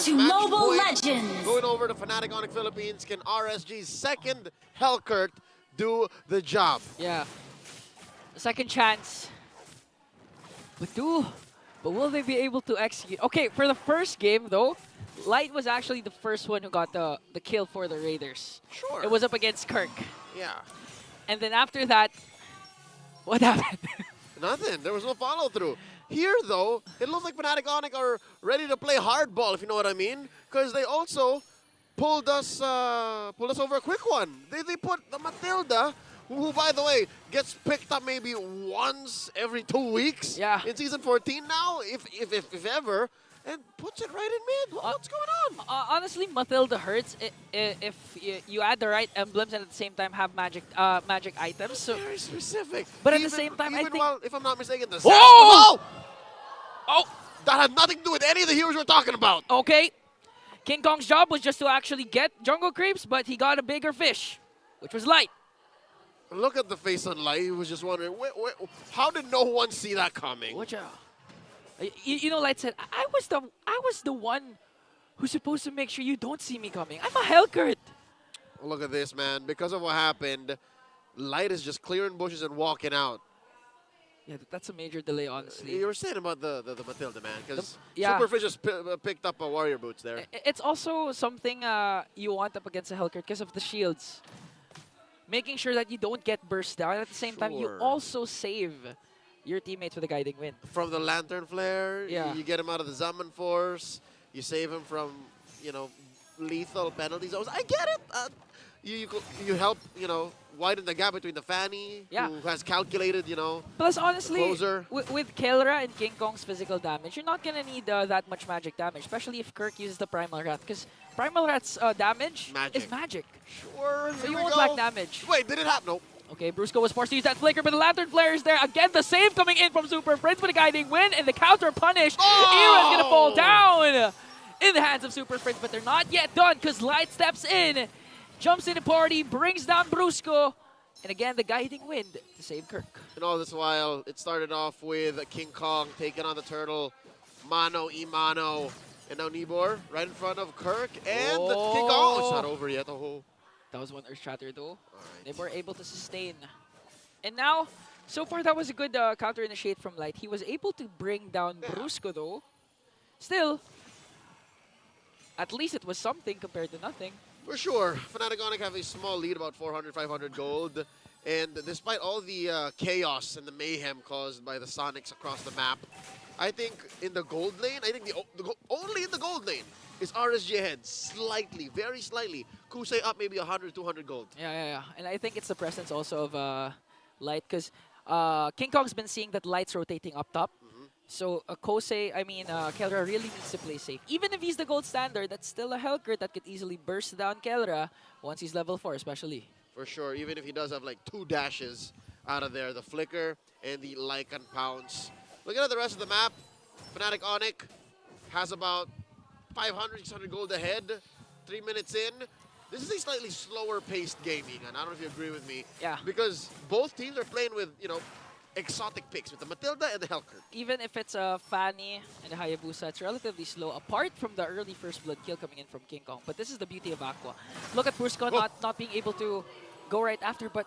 to match Mobile point Legends. going over to FNATIC ONIC Philippines. Can RSG's second Hellcurt do the job? Yeah. Second chance. But will they be able to execute? Okay, for the first game though, Light was actually the first one who got the kill for the Raiders. Sure. It was up against Kirk. Yeah. And then after that, what happened? Nothing. There was no follow-through. Here, though, it looks like FNATIC ONIC are ready to play hardball, if you know what I mean, because they also pulled us over a quick one. They put the Matilda, who, by the way, gets picked up maybe once every 2 weeks in Season 14 now, if ever, and puts it right in mid. What's going on? Honestly, Matilda hurts if you add the right emblems and at the same time have magic items. So very specific. But at the same time, I think, if I'm not mistaken, the oh! That had nothing to do with any of the heroes we're talking about. Okay. King Kong's job was just to actually get jungle creeps, but he got a bigger fish, which was Light. Look at the face on Light. He was just wondering, how did no one see that coming? Watch out. You know, Light said, I was the one who's supposed to make sure you don't see me coming. I'm a Hellcurt. Look at this, man. Because of what happened, Light is just clearing bushes and walking out. Yeah, that's a major delay, honestly. You were saying about the Matilda, man, because yeah. Superfish just picked up a Warrior Boots there. It's also something you want up against a Hellcurt because of the shields. Making sure that you don't get burst down. At the same time, you also save your teammates with a guiding wind. From the Lantern Flare, you get him out of the Zaman Force, you save him from, lethal penalty zones. I get it. You help, widen the gap between the Fanny, who has calculated, Plus, honestly, closer. with Kelra and King Kong's physical damage, you're not going to need that much magic damage, especially if Kirk uses the Primal Rat, because Primal Rat's damage is magic. Sure, so you won't lack damage. Wait, did it happen? Nope. Okay, Brusco was forced to use that flicker, but the Lantern Flare is there. Again, the save coming in from Super Prince with a guiding win, and the counter punish. Era's going to fall down in the hands of Super Prince, but they're not yet done because Light steps in, jumps in the party, brings down Brusco, and again, the guiding wind to save Kirk. And all this while, it started off with King Kong taking on the Turtle, mano y mano. And now Nibor right in front of Kirk, and King Kong. It's not over yet. That was one Earth Shatter though. Right. They were able to sustain. And now, so far that was a good counter initiate from Light. He was able to bring down Brusco though. Still, at least it was something compared to nothing. For sure. FNATIC ONIC have a small lead, about 400, 500 gold. And despite all the chaos and the mayhem caused by the Sonics across the map, I think in the gold lane, only in the gold lane is RSG ahead. Slightly, very slightly. Kusei up maybe 100, 200 gold. Yeah. And I think it's the presence also of Light, because King Kong's been seeing that Light's rotating up top. So Kelra really needs to play safe. Even if he's the gold standard, that's still a Hellcurt that could easily burst down Kelra once he's level 4 especially. For sure, even if he does have like 2 dashes out of there, the flicker and the Lycan pounce. Looking at the rest of the map, FNATIC ONIC has about 500, 600 gold ahead. 3 minutes in. This is a slightly slower paced game, Egan. I don't know if you agree with me. Yeah. Because both teams are playing with, exotic picks with the Matilda and the Hellcurt. Even if it's a Fanny and a Hayabusa, it's relatively slow, apart from the early first blood kill coming in from King Kong. But this is the beauty of Aqua. Look at Brusco not being able to go right after, but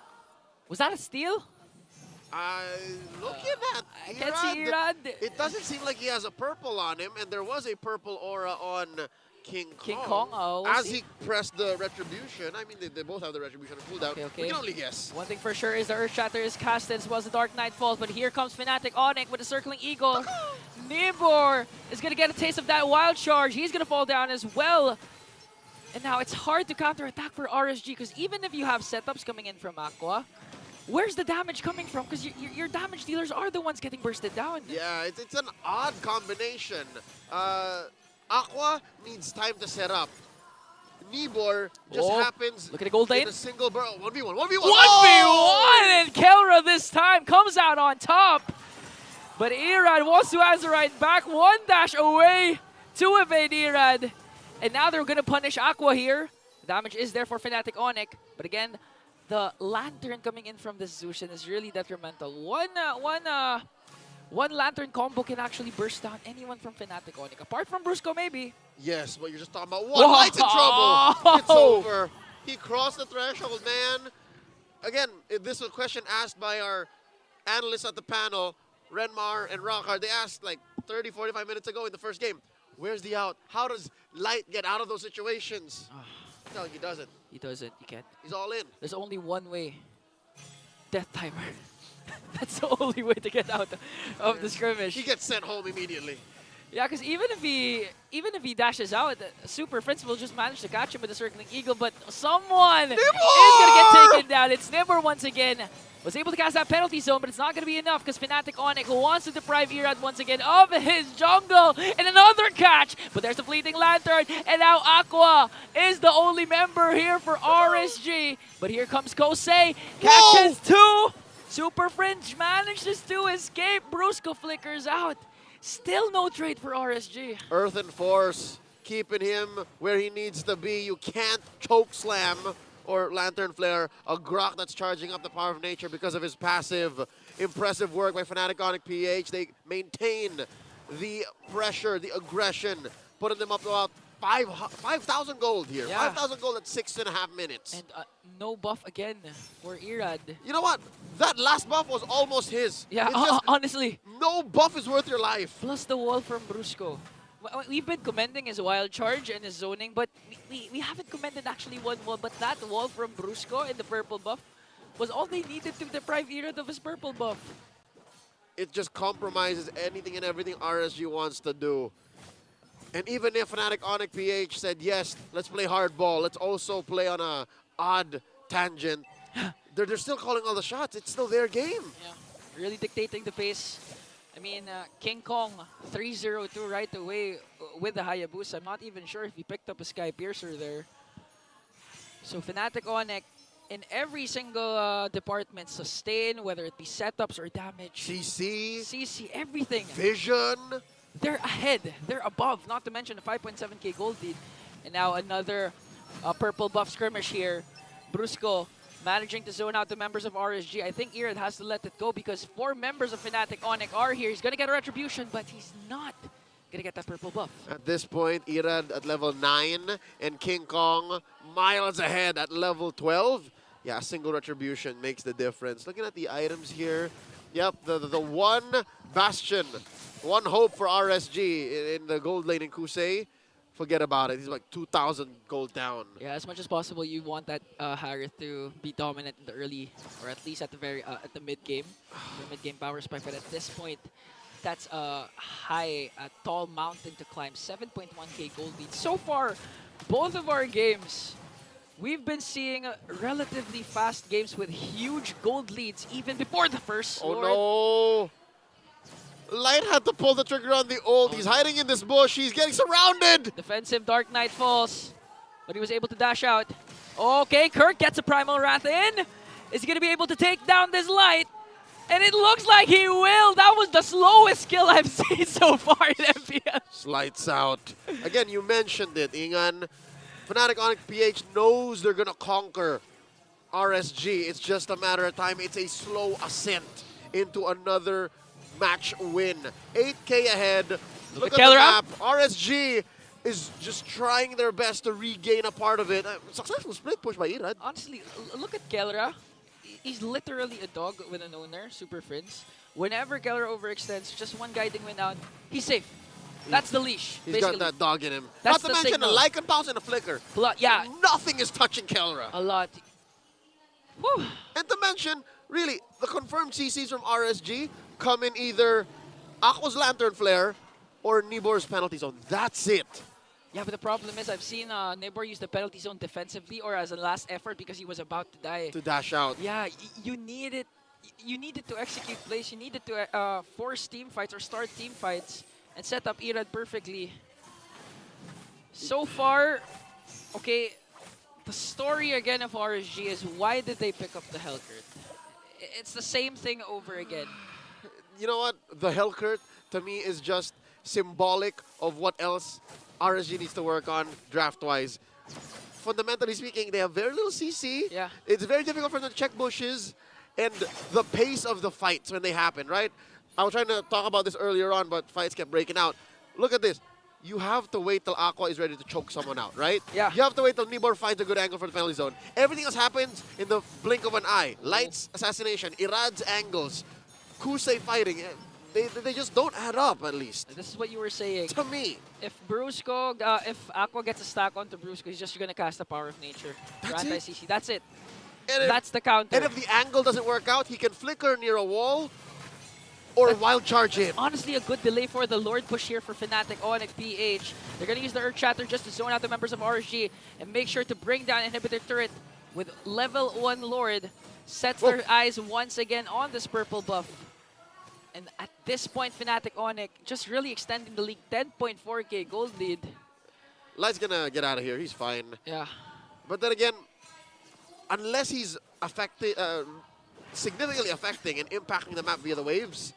was that a steal? Looking at I can't see Irad. It doesn't seem like he has a purple on him, and there was a purple aura on King Kong. As he pressed the Retribution. I mean, they both have the Retribution on cooldown. Okay. We can only guess. One thing for sure is the Earth Shatter is casted as well as the Dark Knight falls, but here comes FNATIC ONIC with a Circling Eagle. Nibor is going to get a taste of that Wild Charge. He's going to fall down as well. And now it's hard to counterattack for RSG, because even if you have setups coming in from Aqua, where's the damage coming from? Because your damage dealers are the ones getting bursted down. Yeah, it's an odd combination. Aqua needs time to set up. Nibor just happens. Look at the gold lane. In a single burrow. 1v1. 1v1! And Kelra this time comes out on top. But Irad wants to answer right back. 1 dash away to evade Irad. And now they're going to punish Aqua here. The damage is there for FNATIC ONIC. But again, the Lantern coming in from this Zushin is really detrimental. One One Lantern combo can actually burst down anyone from FNATIC ONIC. Apart from Brusco, maybe. Yes, but you're just talking about one. Whoa! Light's in trouble. It's over. He crossed the threshold, man. Again, this was a question asked by our analysts at the panel, Renmar and Rockhard. They asked like 30, 45 minutes ago in the first game, where's the out? How does Light get out of those situations? No, he doesn't. He doesn't. He can't. He's all in. There's only one way. Death timer. That's the only way to get out of the skirmish. He gets sent home immediately. Yeah, because even if he dashes out, Super Prince will just manage to catch him with a circling eagle. But someone is gonna get taken down. It's Nibor once again. Was able to cast that penalty zone, but it's not gonna be enough because FNATIC ONIC wants to deprive Irad once again of his jungle. And another catch, but there's the fleeting lantern, and now Aqua is the only member here for RSG. But here comes Kosei, catches two. Super Fringe manages to escape. Brusco flickers out. Still no trade for RSG. Earth and Force, keeping him where he needs to be. You can't choke slam or Lantern Flare a Grok that's charging up the power of nature because of his passive. Impressive work by FNATIC ONIC PH. They maintain the pressure, the aggression, putting them up to about 5,000 gold here. Yeah. 5,000 gold at 6.5 minutes. And no buff again for Irad. You know what? That last buff was almost his. Yeah, It's just honestly. no buff is worth your life. Plus the wall from Brusco. We've been commending his wild charge and his zoning, but we haven't commended actually one wall. But that wall from Brusco and the purple buff was all they needed to deprive Irad of his purple buff. It just compromises anything and everything RSG wants to do. And even if FNATIC ONIC PH said, yes, let's play hardball, let's also play on a odd tangent, they're still calling all the shots. It's still their game. Yeah, really dictating the pace. I mean, King Kong 3-0-2 right away with the Hayabusa. I'm not even sure if he picked up a Sky Piercer there. So FNATIC ONIC in every single department, sustain, whether it be setups or damage. CC, everything. Vision. They're ahead. They're above, not to mention the 5.7k gold lead. And now another purple buff skirmish here. Brusco managing to zone out the members of RSG. I think Irad has to let it go because 4 members of FNATIC ONIC are here. He's going to get a retribution, but he's not going to get that purple buff. At this point, Irad at level 9 and King Kong miles ahead at level 12. Yeah, a single retribution makes the difference. Looking at the items here, yep, the one bastion, one hope for RSG in the gold lane in Kusei. Forget about it. He's like 2,000 gold down. Yeah, as much as possible, you want that Harith to be dominant in the early, or at least at the very at the mid game, the mid game power spike. But at this point, that's a high, tall mountain to climb. 7.1k gold lead. So far, both of our games, we've been seeing relatively fast games with huge gold leads even before the first. Oh no! Light had to pull the trigger on the ult. He's hiding in this bush. He's getting surrounded. Defensive Dark Knight falls, but he was able to dash out. Okay, Kirk gets a Primal Wrath in. Is he going to be able to take down this Light? And it looks like he will. That was the slowest kill I've seen so far in MPL. Lights out. Again, you mentioned it, Ingan. FNATIC ONIC PH knows they're going to conquer RSG. It's just a matter of time. It's a slow ascent into another match win. 8k ahead. Look at the map. RSG is just trying their best to regain a part of it. Successful split push by Irad. Honestly, look at Kelra. He's literally a dog with an owner, Super Friends. Whenever Kelra overextends, just one guiding win out, he's safe. That's the leash. He's got that dog in him. That's Not to mention a Lycan Pounce and a Flicker. Yeah. Nothing is touching Kelra. A lot. Whew. And to mention, really, the confirmed CCs from RSG come in either Aqua's Lantern Flare or Nibor's penalty zone. That's it. Yeah, but the problem is I've seen Nibor use the penalty zone defensively or as a last effort because he was about to die. To dash out. Yeah, you need it. You needed to execute plays. You needed to force team fights or start team fights and set up Irad perfectly. So far, okay, the story again of RSG is why did they pick up the Hellcurt? It's the same thing over again. You know what? The Hellcurt, to me, is just symbolic of what else RSG needs to work on draft-wise. Fundamentally speaking, they have very little CC. Yeah. It's very difficult for them to check bushes and the pace of the fights when they happen, right? I was trying to talk about this earlier on, but fights kept breaking out. Look at this. You have to wait till Aqua is ready to choke someone out, right? Yeah. You have to wait till Nibor finds a good angle for the penalty zone. Everything else happens in the blink of an eye. Lights, assassination, Irad's angles, Kusei fighting. They just don't add up, at least. This is what you were saying. To me. If Brusco, if Aqua gets a stack onto Brusco, he's just going to cast the Power of Nature. That's it? Anti-CC. That's it. And That's the counter. And if the angle doesn't work out, he can flicker near a wall or wild charge in. Honestly, a good delay for the Lord push here for FNATIC ONIC PH. They're going to use the Earth Shatter just to zone out the members of RSG and make sure to bring down Inhibitor Turret with level 1 Lord. Sets their eyes once again on this purple buff. And at this point, FNATIC ONIC just really extending the league. 10.4k gold lead. Light's gonna get out of here. He's fine. Yeah. But then again, unless he's significantly affecting and impacting the map via the waves,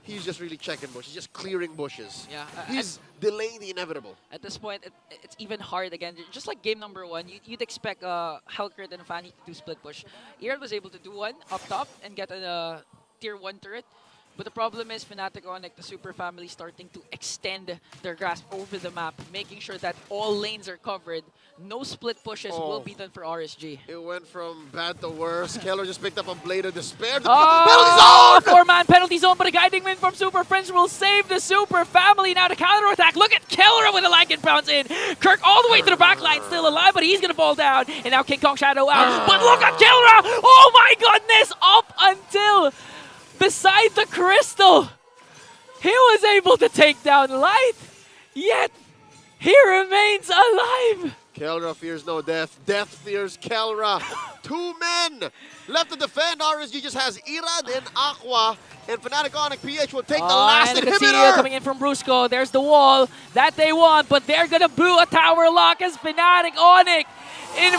he's just really checking bush. He's just clearing bushes. Yeah. He's delaying the inevitable. At this point, it's even hard again. Just like game number 1, you'd expect Hellcrit and Fanny to do split push. Irad was able to do one up top and get a tier 1 turret. But the problem is FNATIC ONIC, the super family, starting to extend their grasp over the map, making sure that all lanes are covered. No split pushes will be done for RSG. It went from bad to worse. Keller just picked up a Blade of Despair. Oh, Penalty zone! 4-man penalty zone, but a guiding win from Super Friends will save the super family. Now to counter-attack. Look at Keller with a Lycan bounce in. Kirk all the way to the back line, still alive, but he's going to fall down. And now King Kong Shadow out. But look at Keller! Oh my goodness! Up until beside the crystal, he was able to take down Light, yet he remains alive. Kelra fears no death. Death fears Kelra. 2 men left to defend. RSG just has Irad and Aqua. And FNATIC ONIC PH will take the last and inhibitor. coming in from Brusco. There's the wall that they want, but they're going to brew a tower lock as FNATIC ONIC in